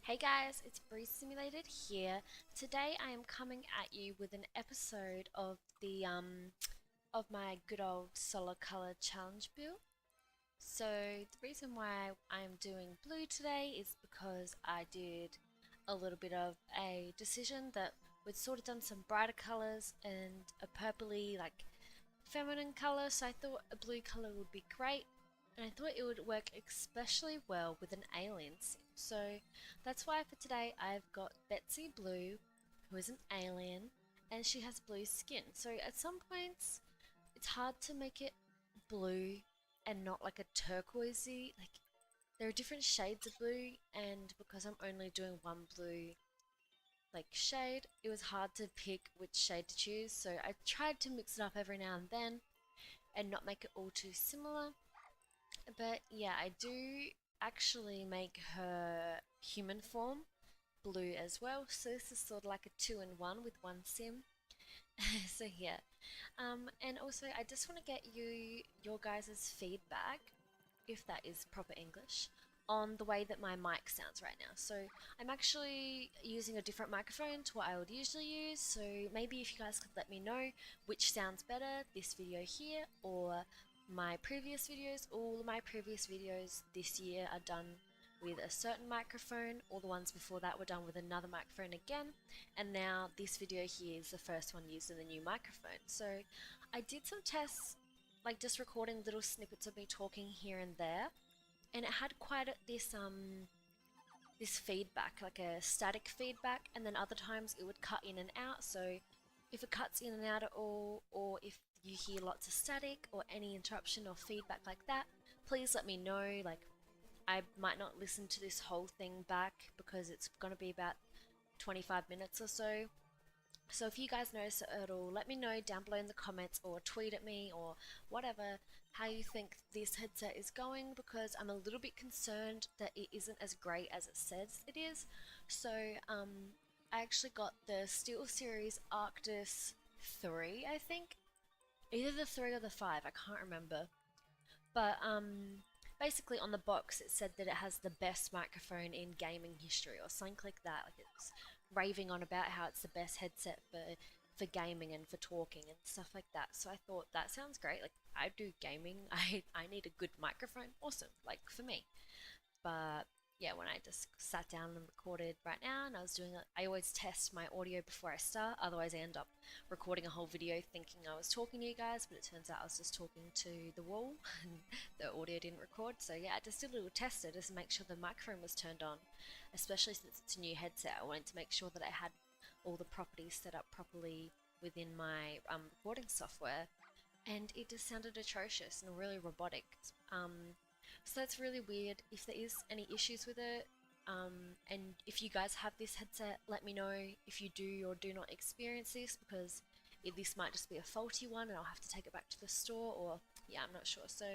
Hey guys, it's Bree Simulated here. Today I am coming at you with an episode of the my good old Solar Color Challenge build. So the reason why I'm doing blue today is because I did a little bit of a decision that we'd sort of done some brighter colors and a purpley like feminine color, so I thought a blue color would be great, and I thought it would work especially well with an alien sim. So that's why for today I've got Betsy Blue, who is an alien, and she has blue skin. So at some points it's hard to make it blue and not like a turquoisey, like there are different shades of blue, and because I'm only doing one blue like shade, it was hard to pick which shade to choose. So I tried to mix it up every now and then and not make it all too similar. But yeah, I do actually make her human form blue as well. So this is sort of like a two-in-one with one sim. So yeah. And also I just want to get your guys' feedback, if that is proper English, on the way that my mic sounds right now. So I'm actually using a different microphone to what I would usually use. So maybe if you guys could let me know which sounds better, this video here or my previous videos. All my previous videos this year are done with a certain microphone. All the ones before that were done with another microphone again, and now this video here is the first one using the new microphone. So I did some tests, like just recording little snippets of me talking here and there, and it had quite this feedback, like a static feedback, and then other times it would cut in and out. So if it cuts in and out at all, or if you hear lots of static or any interruption or feedback like that, please let me know. Like, I might not listen to this whole thing back because it's going to be about 25 minutes or so. So if you guys notice it at all, let me know down below in the comments or tweet at me or whatever how you think this headset is going, because I'm a little bit concerned that it isn't as great as it says it is. So I actually got the SteelSeries Arctis 3, I think. Either the 3 or the 5, I can't remember. But basically on the box it said that it has the best microphone in gaming history or something like that. Like it's raving on about how it's the best headset for gaming and for talking and stuff like that. So I thought that sounds great. Like I do gaming. I need a good microphone. Awesome. Like for me. But yeah, when I just sat down and recorded right now, and I was doing it, I always test my audio before I start. Otherwise, I end up recording a whole video thinking I was talking to you guys, but it turns out I was just talking to the wall, and the audio didn't record. So yeah, I just did a little tester just to make sure the microphone was turned on, especially since it's a new headset. I wanted to make sure that I had all the properties set up properly within my recording software, and it just sounded atrocious and really robotic. So that's really weird. If there is any issues with it, and if you guys have this headset, let me know if you do or do not experience this, because this might just be a faulty one and I'll have to take it back to the store, or yeah, I'm not sure. So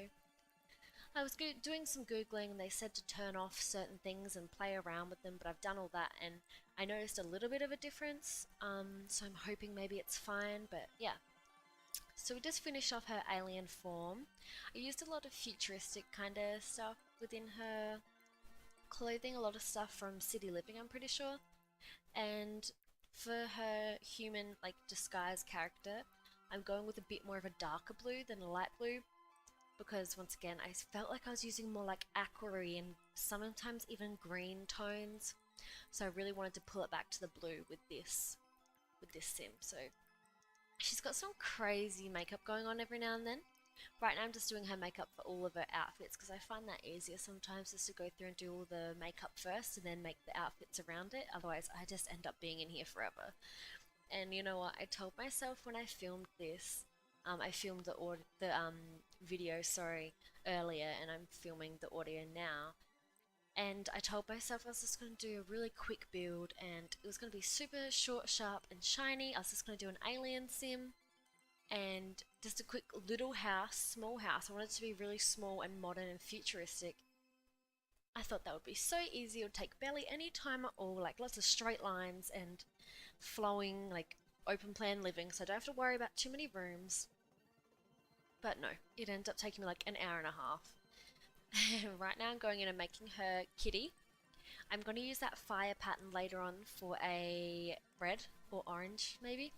I was doing some Googling and they said to turn off certain things and play around with them, but I've done all that and I noticed a little bit of a difference. So I'm hoping maybe it's fine, but yeah. So we just finished off her alien form. I used a lot of futuristic kind of stuff within her clothing, a lot of stuff from City Living, I'm pretty sure. And for her human like disguise character, I'm going with a bit more of a darker blue than a light blue, because once again I felt like I was using more like aqua and sometimes even green tones. So I really wanted to pull it back to the blue with this sim. So she's got some crazy makeup going on every now and then. Right now I'm just doing her makeup for all of her outfits because I find that easier sometimes, just to go through and do all the makeup first and then make the outfits around it. Otherwise I just end up being in here forever. And you know what, I told myself when I filmed this, I filmed the video, sorry, earlier, and I'm filming the audio now. And I told myself I was just going to do a really quick build and it was going to be super short, sharp and shiny. I was just going to do an alien sim and just a quick little house, small house. I wanted it to be really small and modern and futuristic. I thought that would be so easy. It would take barely any time at all, like lots of straight lines and flowing, like open plan living, so I don't have to worry about too many rooms. But no, it ended up taking me like an hour and a half. Right now I'm going in and making her kitty. I'm going to use that fire pattern later on for a red or orange maybe.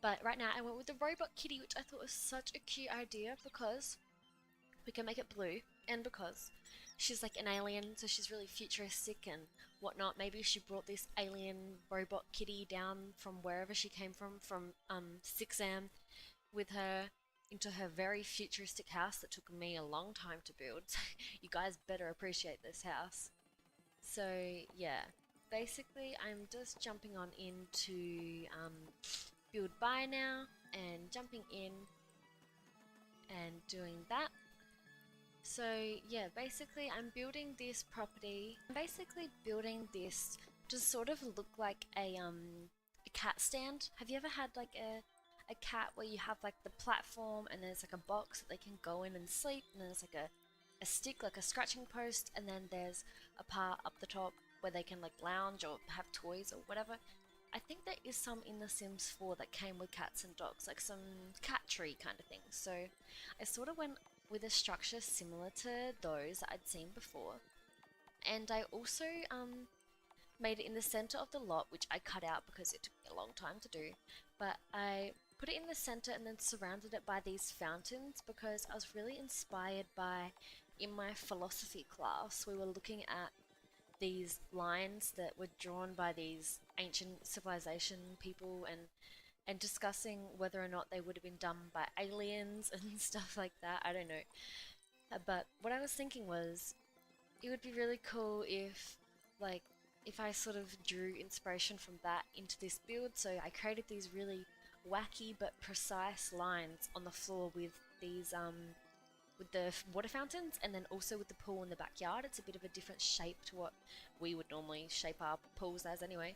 But right now I went with the robot kitty, which I thought was such a cute idea because we can make it blue, and because she's like an alien, so she's really futuristic and whatnot. Maybe she brought this alien robot kitty down from wherever she came from 6am with her into her very futuristic house that took me a long time to build. You guys better appreciate this house. So yeah, basically I'm just jumping on into build by now and jumping in and doing that. So yeah, basically I'm building this property. I'm basically building this to sort of look like a cat stand. Have you ever had like a cat where you have like the platform and there's like a box that they can go in and sleep, and there's like a stick, like a scratching post, and then there's a part up the top where they can like lounge or have toys or whatever. I think there is some in The Sims 4 that came with cats and dogs, like some cat tree kind of thing. So I sort of went with a structure similar to those that I'd seen before. And I also made it in the center of the lot, which I cut out because it took me a long time to do. But I put it in the center and then surrounded it by these fountains because I was really inspired by, in my philosophy class, we were looking at these lines that were drawn by these ancient civilization people and discussing whether or not they would have been done by aliens and stuff like that. I don't know. But what I was thinking was it would be really cool if like if I sort of drew inspiration from that into this build. So I created these really wacky but precise lines on the floor with these with the water fountains, and then also with the pool in the backyard. It's a bit of a different shape to what we would normally shape our pools as anyway.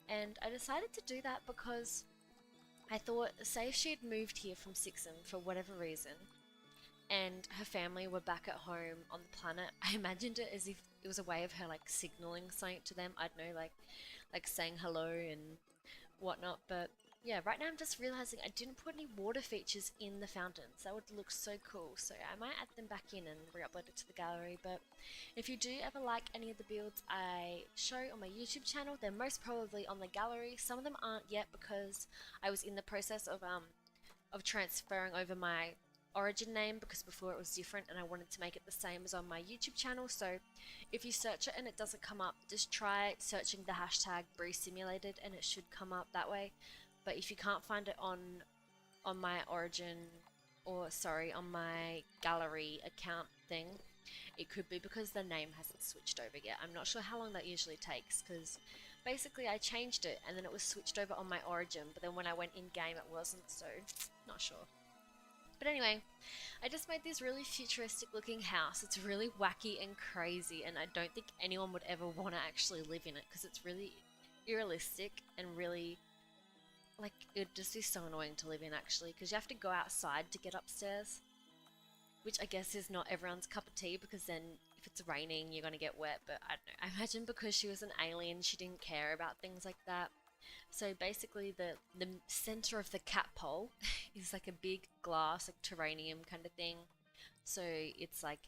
And I decided to do that because I thought, say if she had moved here from Sixon for whatever reason, and her family were back at home on the planet, I imagined it as if it was a way of her like signaling something to them. I don't know, like saying hello and whatnot. But yeah, right now I'm just realizing I didn't put any water features in the fountains. That would look so cool. So I might add them back in and re-upload it to the gallery. But if you do ever like any of the builds I show on my YouTube channel, they're most probably on the gallery. Some of them aren't yet because I was in the process of transferring over my origin name, because before it was different and I wanted to make it the same as on my YouTube channel. So if you search it and it doesn't come up, just try searching the hashtag Bree Simulated and it should come up that way. But if you can't find it on my origin, or sorry, on my gallery account thing, it could be because the name hasn't switched over yet. I'm not sure how long that usually takes, because basically I changed it and then it was switched over on my origin, but then when I went in game it wasn't, so not sure. But anyway, I just made this really futuristic looking house. It's really wacky and crazy, and I don't think anyone would ever want to actually live in it because it's really irrealistic and really, like, it would just be so annoying to live in actually, because you have to go outside to get upstairs, which I guess is not everyone's cup of tea, because then if it's raining you're going to get wet. But I don't know, I imagine because she was an alien she didn't care about things like that. So basically the center of the cat pole is like a big glass, like terranium kind of thing. So it's like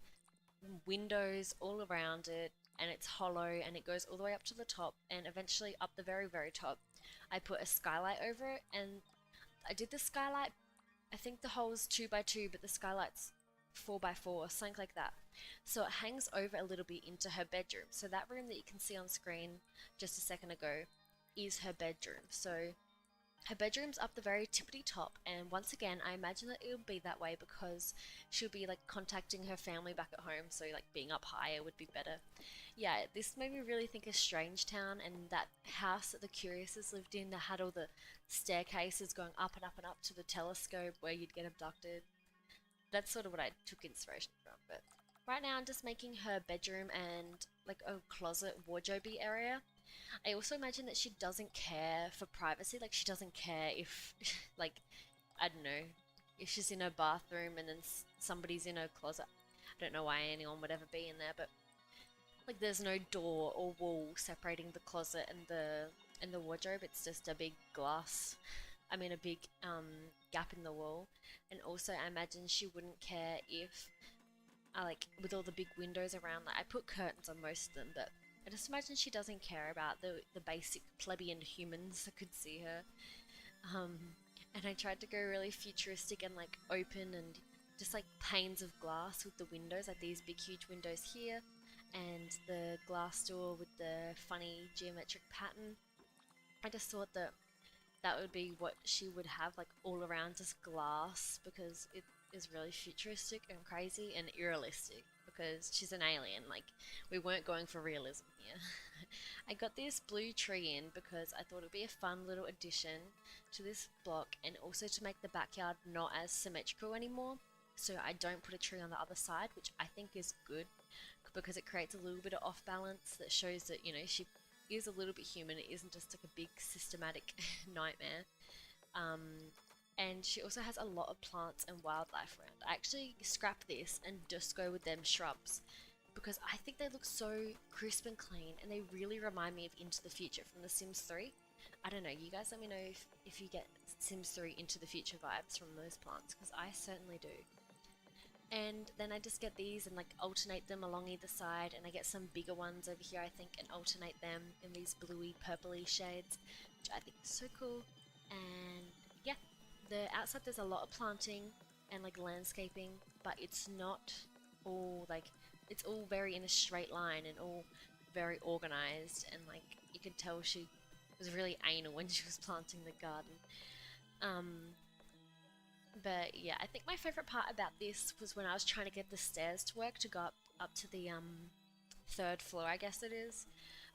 windows all around it, and it's hollow, and it goes all the way up to the top, and eventually up the very, very top I put a skylight over it. And I did the skylight, I think the hole's 2x2, but the skylight's 4x4 or something like that. So it hangs over a little bit into her bedroom. So that room that you can see on screen just a second ago is her bedroom. So her bedroom's up the very tippity top, and once again I imagine that it'll be that way because she'll be like contacting her family back at home, so like being up higher would be better. Yeah, this made me really think of Strange Town and that house that the Curiouses lived in that had all the staircases going up and up and up to the telescope where you'd get abducted. That's sort of what I took inspiration from. But right now I'm just making her bedroom and like a closet wardrobe area. I also imagine that she doesn't care for privacy. Like, she doesn't care if, like, I don't know, if she's in her bathroom and then somebody's in her closet. I don't know why anyone would ever be in there, but like, there's no door or wall separating the closet and the wardrobe. It's just a big glass. I mean, a big gap in the wall. And also, I imagine she wouldn't care if, like, with all the big windows around. Like, I put curtains on most of them, but I just imagine she doesn't care about the basic plebeian humans that could see her. Um, and I tried to go really futuristic and like open and just like panes of glass with the windows, like these big huge windows here, and the glass door with the funny geometric pattern. I just thought that that would be what she would have, like all around just glass, because it is really futuristic and crazy and irrealistic because she's an alien. Like, we weren't going for realism here. I got this blue tree in because I thought it would be a fun little addition to this block, and also to make the backyard not as symmetrical anymore. So I don't put a tree on the other side, which I think is good because it creates a little bit of off balance that shows that, you know, she is a little bit human. It isn't just like a big systematic nightmare. Um, and she also has a lot of plants and wildlife around. I actually scrap this and just go with them shrubs because I think they look so crisp and clean, and they really remind me of Into the Future from The Sims 3. I don't know, you guys let me know if you get Sims 3 Into the Future vibes from those plants, because I certainly do. And then I just get these and like alternate them along either side, and I get some bigger ones over here I think and alternate them in these bluey purpley shades, which I think is so cool. And yeah, the outside there's a lot of planting and like landscaping, but it's not all like, it's all very in a straight line and all very organized, and like you could tell she was really anal when she was planting the garden. Um, but yeah, I think my favorite part about this was when I was trying to get the stairs to work to go up to the third floor, I guess it is,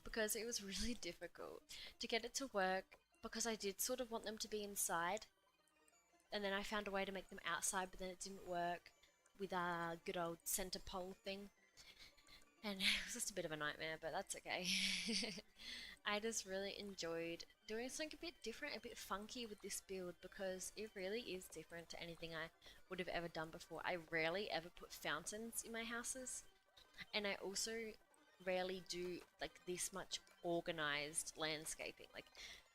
because it was really difficult to get it to work, because I did sort of want them to be inside, and then I found a way to make them outside, but then it didn't work with a good old center pole thing, and it was just a bit of a nightmare, but that's okay. I just really enjoyed doing something a bit different, a bit funky with this build, because it really is different to anything I would have ever done before. I rarely ever put fountains in my houses, and I also rarely do like this much organized landscaping. Like,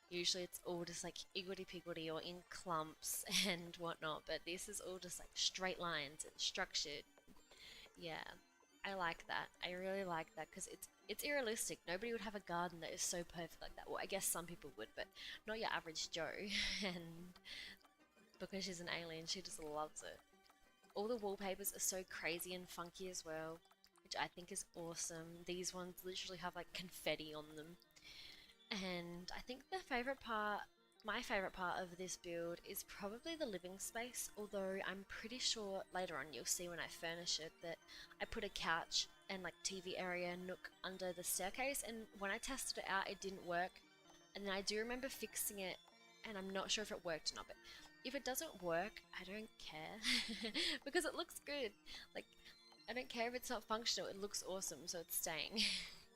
usually it's all just like iggledy piggledy or in clumps and whatnot, but this is all just like straight lines and structured. Yeah, I like that. I really like that because it's realistic. Nobody would have a garden that is so perfect like that. Well, I guess some people would, but not your average Joe. And because she's an alien, she just loves it. All the wallpapers are so crazy and funky as well, which I think is awesome. These ones literally have like confetti on them. And I think my favourite part of this build is probably the living space, although I'm pretty sure later on you'll see when I furnish it that I put a couch and like TV area nook under the staircase, and when I tested it out it didn't work, and then I do remember fixing it, and I'm not sure if it worked or not, but if it doesn't work, I don't care because it looks good. Like, I don't care if it's not functional, it looks awesome, so it's staying.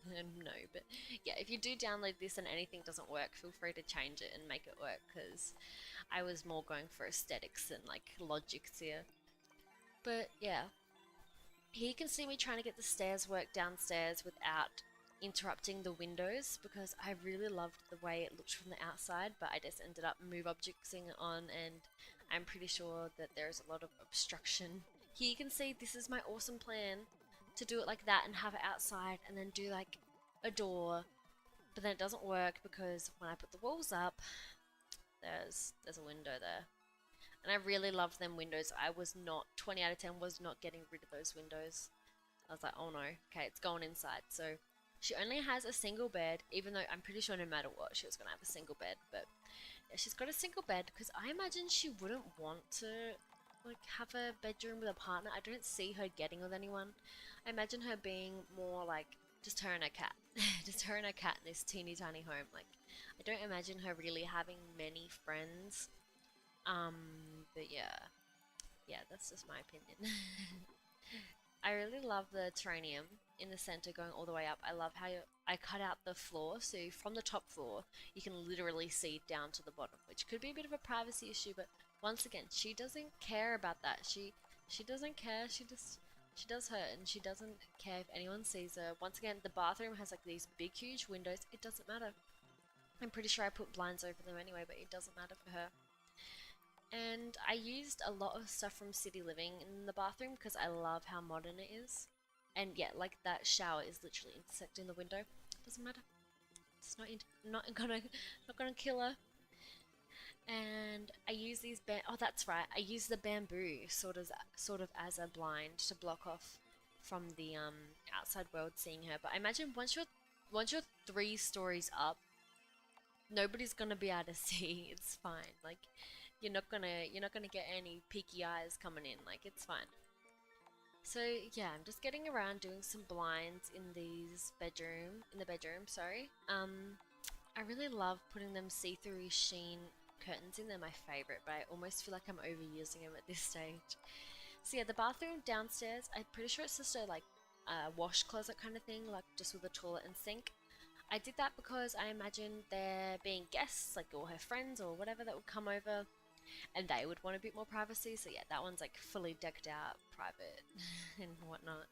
No, but yeah, if you do download this and anything doesn't work, feel free to change it and make it work, because I was more going for aesthetics than like logics here. But yeah, here you can see me trying to get the stairs work downstairs without interrupting the windows, because I really loved the way it looked from the outside, but I just ended up move objectsing it on, and I'm pretty sure that there's a lot of obstruction. Here you can see this is my awesome plan to do it like that and have it outside and then do like a door, but then it doesn't work because when I put the walls up, there's a window there. And I really loved them windows. I was not, 20 out of 10 was not getting rid of those windows. I was like, oh no, okay, it's going inside. So she only has a single bed, even though I'm pretty sure no matter what she was going to have a single bed. But yeah, she's got a single bed because I imagine she wouldn't want to like have a bedroom with a partner. I don't see her getting with anyone. I imagine her being more like just her and her cat. Just her and her cat in this teeny tiny home. Like, I don't imagine her really having many friends. But yeah. Yeah, that's just my opinion. I really love the terranium in the center going all the way up. I love how I cut out the floor, so from the top floor you can literally see down to the bottom, which could be a bit of a privacy issue, but once again, she doesn't care about that. She doesn't care. She does her, and she doesn't care if anyone sees her. Once again, the bathroom has like these big huge windows. It doesn't matter. I'm pretty sure I put blinds over them anyway, but it doesn't matter for her. And I used a lot of stuff from City Living in the bathroom because I love how modern it is. And yeah, like that shower is literally intersecting the window. Doesn't matter. It's not gonna kill her. And I use these oh, that's right. I use the bamboo sort of as a blind to block off from the outside world seeing her. But I imagine once you're 3 stories up, nobody's gonna be able to see. It's fine. Like you're not gonna get any peeky eyes coming in. Like it's fine. So yeah, I'm just getting around doing some blinds in the bedroom, sorry. I really love putting them see-through sheen curtains in. They're my favorite, but I almost feel like I'm overusing them at this stage. So yeah, the bathroom downstairs, I'm pretty sure it's just a like wash closet kind of thing, like just with a toilet and sink. I did that because I imagine there being guests, like or her friends or whatever that would come over, and they would want a bit more privacy. So yeah, that one's like fully decked out, private and whatnot.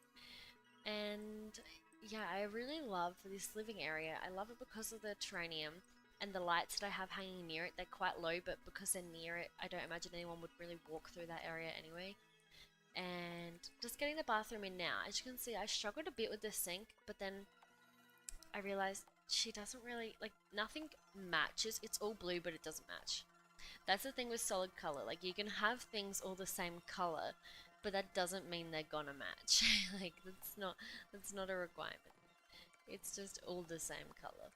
And yeah, I really love this living area. I love it because of the terrarium and the lights that I have hanging near it. They're quite low, but because they're near it, I don't imagine anyone would really walk through that area anyway. And just getting the bathroom in now. As you can see, I struggled a bit with the sink, but then I realized she doesn't really, like, nothing matches. It's all blue, but it doesn't match. That's the thing with solid color. Like, you can have things all the same color, but that doesn't mean they're gonna match. Like, that's not a requirement. It's just all the same color.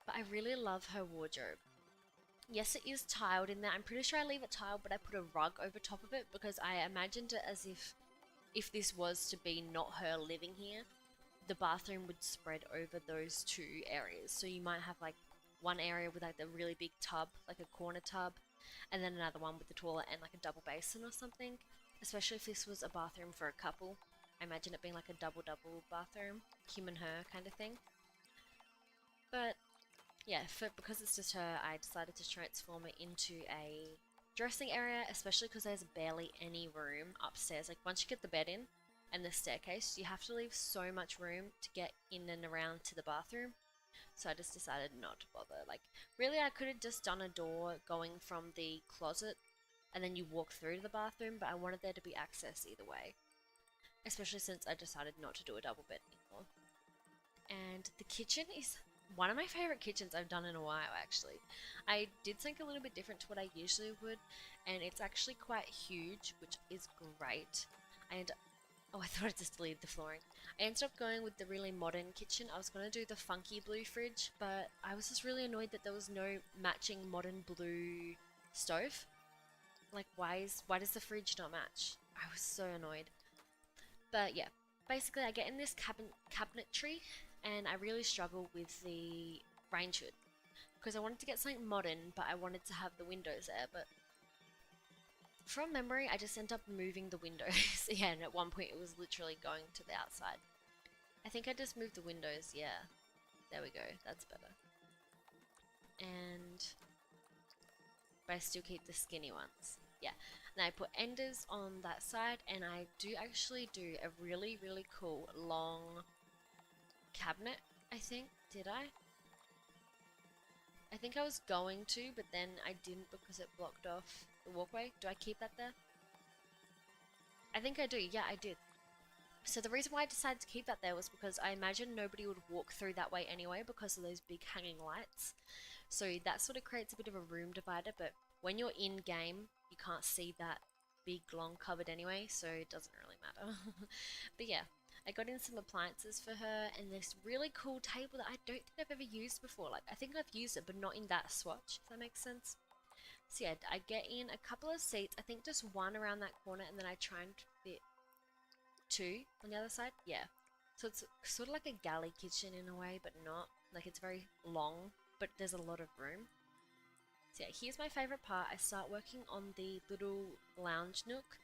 But I really love her wardrobe. Yes, it is tiled in there. I'm pretty sure I leave it tiled, but I put a rug over top of it because I imagined it as if this was to be not her living here, the bathroom would spread over those 2 areas. So you might have like one area with like the really big tub, like a corner tub, and then another one with the toilet and like a double basin or something. Especially if this was a bathroom for a couple. I imagine it being like a double bathroom, him and her kind of thing. But yeah, because it's just her, I decided to transform it into a dressing area, especially because there's barely any room upstairs. Like once you get the bed in and the staircase, you have to leave so much room to get in and around to the bathroom. So I just decided not to bother. Like really, I could have just done a door going from the closet and then you walk through to the bathroom, but I wanted there to be access either way. Especially since I decided not to do a double bed anymore. And the kitchen is one of my favorite kitchens I've done in a while, actually. I did something a little bit different to what I usually would, and it's actually quite huge, which is great. And oh, I thought I just deleted the flooring. I ended up going with the really modern kitchen. I was going to do the funky blue fridge, but I was just really annoyed that there was no matching modern blue stove. Like, why does the fridge not match? I was so annoyed. But yeah, basically I get in this cabinetry, and I really struggle with the range hood because I wanted to get something modern, but I wanted to have the windows there. But from memory, I just ended up moving the windows. Yeah, and at one point it was literally going to the outside. I think I just moved the windows. Yeah, there we go. That's better. And but I still keep the skinny ones. Yeah. And I put enders on that side, and I do actually do a really, really cool long cabinet, I think. Did I? I think I was going to, but then I didn't because it blocked off the walkway. Do I keep that there? I think I do. Yeah, I did. So the reason why I decided to keep that there was because I imagined nobody would walk through that way anyway because of those big hanging lights. So that sort of creates a bit of a room divider, but when you're in game, you can't see that big long cupboard anyway, so it doesn't really matter. But yeah, I got in some appliances for her and this really cool table that I don't think I've ever used before. Like, I think I've used it, but not in that swatch, if that makes sense. So yeah, I get in a couple of seats, I think just one around that corner, and then I try and fit 2 on the other side. Yeah. So it's sort of like a galley kitchen in a way, but not. Like, it's very long, but there's a lot of room. So yeah, here's my favorite part. I start working on the little lounge nook,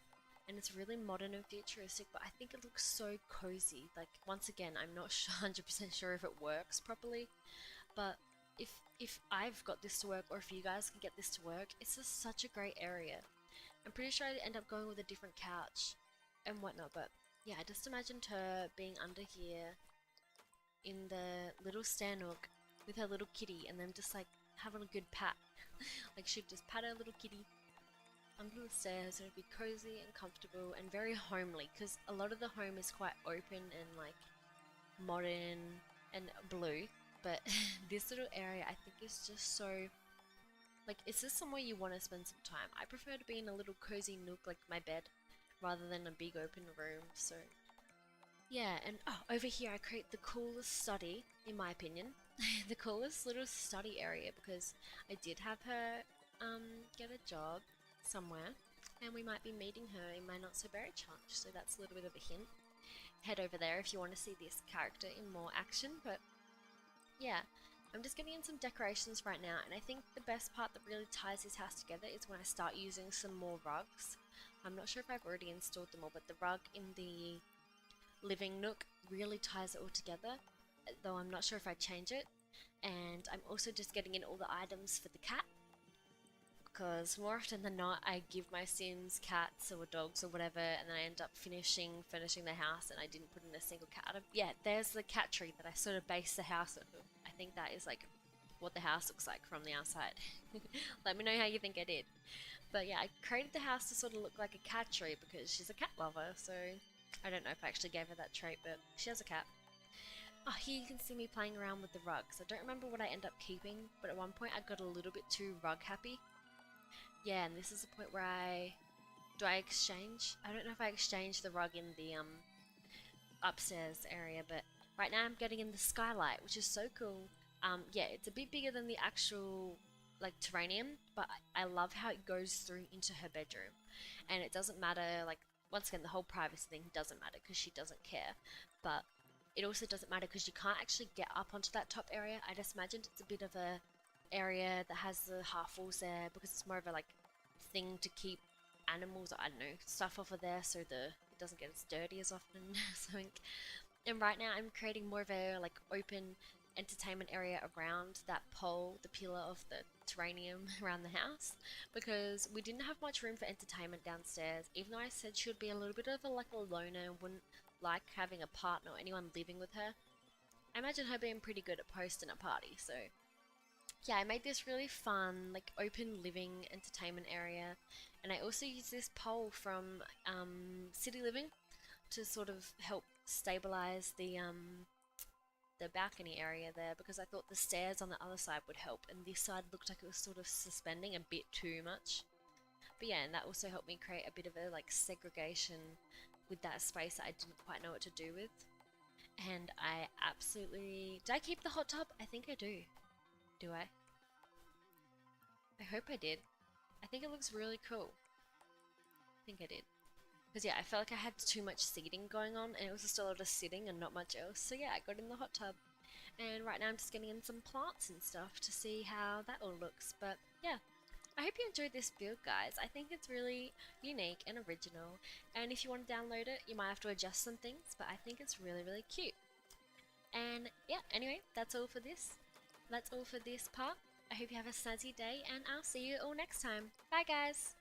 and it's really modern and futuristic, but I think it looks so cozy. Like, once again, I'm not 100% sure if it works properly, but if I've got this to work, or if you guys can get this to work, it's just such a great area. I'm pretty sure I'd end up going with a different couch and whatnot, but yeah, I just imagined her being under here in the little stand nook with her little kitty, and then just like having a good pat. Like, she'd just pat her little kitty under the stairs, and it'd be cozy and comfortable and very homely, because a lot of the home is quite open and like modern and blue, but this little area I think is just so, like, it's just somewhere you want to spend some time. I prefer to be in a little cozy nook like my bed rather than a big open room, so yeah. And oh, over here I create the coolest study, in my opinion, the coolest little study area, because I did have her get a job somewhere, and we might be meeting her in my not so berry challenge, so that's a little bit of a hint. Head over there if you want to see this character in more action. But yeah, I'm just getting in some decorations right now, and I think the best part that really ties this house together is when I start using some more rugs. I'm not sure if I've already installed them all, but the rug in the living nook really ties it all together, though I'm not sure if I change it. And I'm also just getting in all the items for the cat, because more often than not I give my Sims cats or dogs or whatever, and then I end up finishing the house and I didn't put in a single cat. Yeah, there's the cat tree that I sort of based the house off of. I think that is like what the house looks like from the outside. Let me know how you think I did. But yeah, I created the house to sort of look like a cat tree because she's a cat lover, so I don't know if I actually gave her that trait, but she has a cat. Oh, here you can see me playing around with the rugs. I don't remember what I end up keeping, but at one point I got a little bit too rug happy. Yeah, and this is the point where do I exchange? I don't know if I exchange the rug in the upstairs area, but right now I'm getting in the skylight, which is so cool. Yeah, it's a bit bigger than the actual like terrarium, but I love how it goes through into her bedroom, and it doesn't matter, like, once again, the whole privacy thing doesn't matter because she doesn't care, but it also doesn't matter because you can't actually get up onto that top area. I just imagined it's a bit of a area that has the half walls there because it's more of a like thing to keep animals, I don't know, stuff off of there so it doesn't get as dirty as often. Something. And right now I'm creating more of a like open entertainment area around that pole, the pillar of the terrarium around the house, because we didn't have much room for entertainment downstairs. Even though I said she would be a little bit of a like a loner and wouldn't like having a partner or anyone living with her, I imagine her being pretty good at posting a party. So yeah, I made this really fun, like, open living entertainment area, and I also used this pole from City Living to sort of help stabilize the balcony area there, because I thought the stairs on the other side would help, and this side looked like it was sort of suspending a bit too much. But yeah, and that also helped me create a bit of a like segregation with that space that I didn't quite know what to do with. And I absolutely... Did I keep the hot tub? I think I do. Do I? I hope I did. I think it looks really cool. I think I did. Because yeah, I felt like I had too much seating going on, and it was just a lot of sitting and not much else. So yeah, I got in the hot tub. And right now I'm just getting in some plants and stuff to see how that all looks. But yeah, I hope you enjoyed this build, guys. I think it's really unique and original. And if you want to download it, you might have to adjust some things, but I think it's really, really cute. And yeah, anyway, that's all for this. That's all for this part. I hope you have a snazzy day, and I'll see you all next time. Bye, guys!